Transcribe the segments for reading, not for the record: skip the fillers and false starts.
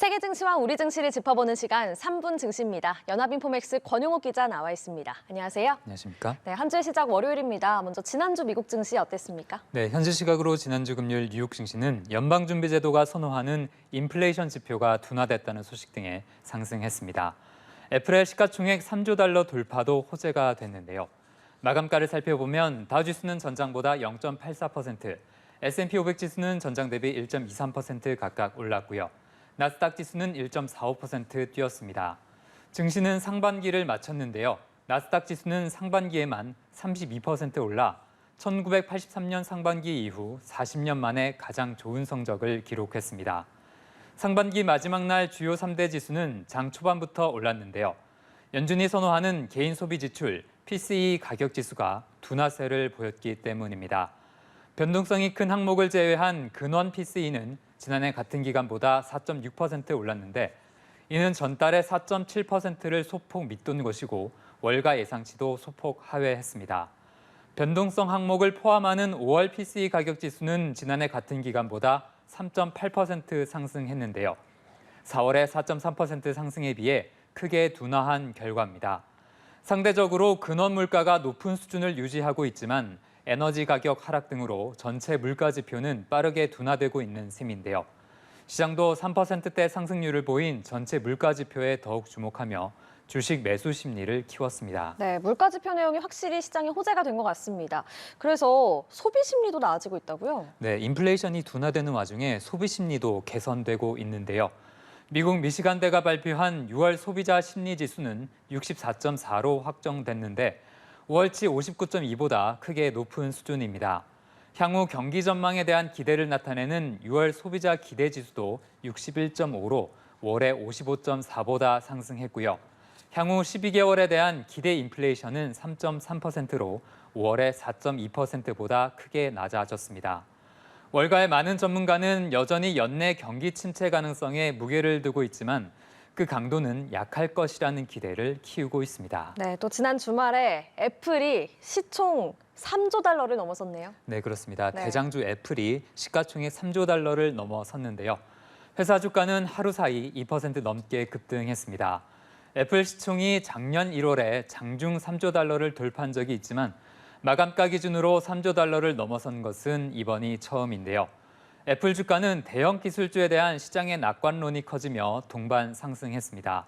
세계 증시와 우리 증시를 짚어보는 시간 3분 증시입니다. 연합인포맥스 권용욱 기자 나와 있습니다. 안녕하세요. 안녕하십니까? 네, 한 주의 시작 월요일입니다. 먼저 지난주 미국 증시 어땠습니까? 네, 현지 시각으로 지난주 금요일 뉴욕 증시는 연방준비제도가 선호하는 인플레이션 지표가 둔화됐다는 소식 등에 상승했습니다. 애플의 시가총액 3조 달러 돌파도 호재가 됐는데요. 마감가를 살펴보면 다우지수는 전장보다 0.84%, S&P 500 지수는 전장 대비 1.23% 각각 올랐고요. 나스닥 지수는 1.45% 뛰었습니다. 증시는 상반기를 마쳤는데요. 나스닥 지수는 상반기에만 32% 올라 1983년 상반기 이후 40년 만에 가장 좋은 성적을 기록했습니다. 상반기 마지막 날 주요 3대 지수는 장 초반부터 올랐는데요. 연준이 선호하는 개인 소비 지출, PCE 가격 지수가 둔화세를 보였기 때문입니다. 변동성이 큰 항목을 제외한 근원 PCE는 지난해 같은 기간보다 4.6% 올랐는데 이는 전달의 4.7%를 소폭 밑돈 것이고 월가 예상치도 소폭 하회했습니다. 변동성 항목을 포함하는 5월 PCE 가격 지수는 지난해 같은 기간보다 3.8% 상승했는데요. 4월의 4.3% 상승에 비해 크게 둔화한 결과입니다. 상대적으로 근원 물가가 높은 수준을 유지하고 있지만 에너지 가격 하락 등으로 전체 물가 지표는 빠르게 둔화되고 있는 셈인데요. 시장도 3%대 상승률을 보인 전체 물가 지표에 더욱 주목하며 주식 매수 심리를 키웠습니다. 네, 물가 지표 내용이 확실히 시장에 호재가 된 것 같습니다. 그래서 소비 심리도 나아지고 있다고요? 네, 인플레이션이 둔화되는 와중에 소비 심리도 개선되고 있는데요. 미국 미시간대가 발표한 6월 소비자 심리 지수는 64.4로 확정됐는데 5월치 59.2보다 크게 높은 수준입니다. 향후 경기 전망에 대한 기대를 나타내는 6월 소비자 기대 지수도 61.5로 월에 55.4보다 상승했고요. 향후 12개월에 대한 기대 인플레이션은 3.3%로 5월에 4.2%보다 크게 낮아졌습니다. 월가의 많은 전문가는 여전히 연내 경기 침체 가능성에 무게를 두고 있지만 그 강도는 약할 것이라는 기대를 키우고 있습니다. 네, 또 지난 주말에 애플이 시총 3조 달러를 넘어섰네요. 네, 그렇습니다. 네. 대장주 애플이 시가총액 3조 달러를 넘어섰는데요. 회사 주가는 하루 사이 2% 넘게 급등했습니다. 애플 시총이 작년 1월에 장중 3조 달러를 돌파한 적이 있지만 마감가 기준으로 3조 달러를 넘어선 것은 이번이 처음인데요. 애플 주가는 대형 기술주에 대한 시장의 낙관론이 커지며 동반 상승했습니다.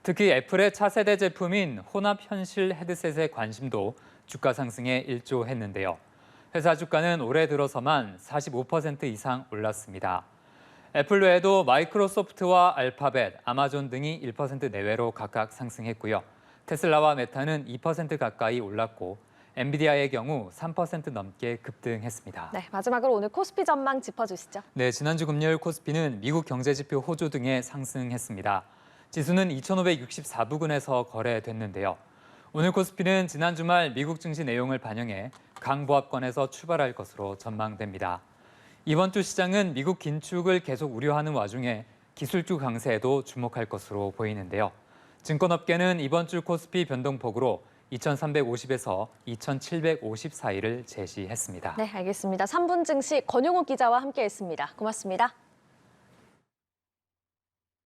특히 애플의 차세대 제품인 혼합 현실 헤드셋의 관심도 주가 상승에 일조했는데요. 회사 주가는 올해 들어서만 45% 이상 올랐습니다. 애플 외에도 마이크로소프트와 알파벳, 아마존 등이 1% 내외로 각각 상승했고요. 테슬라와 메타는 2% 가까이 올랐고 엔비디아의 경우 3% 넘게 급등했습니다. 네, 마지막으로 오늘 코스피 전망 짚어주시죠. 네, 지난주 금요일 코스피는 미국 경제지표 호조 등에 상승했습니다. 지수는 2,564부근에서 거래됐는데요. 오늘 코스피는 지난 주말 미국 증시 내용을 반영해 강보합권에서 출발할 것으로 전망됩니다. 이번 주 시장은 미국 긴축을 계속 우려하는 와중에 기술주 강세에도 주목할 것으로 보이는데요. 증권업계는 이번 주 코스피 변동폭으로 2,350에서 2,750 사이를 제시했습니다. 네, 알겠습니다. 3분 증시 권용욱 기자와 함께했습니다. 고맙습니다.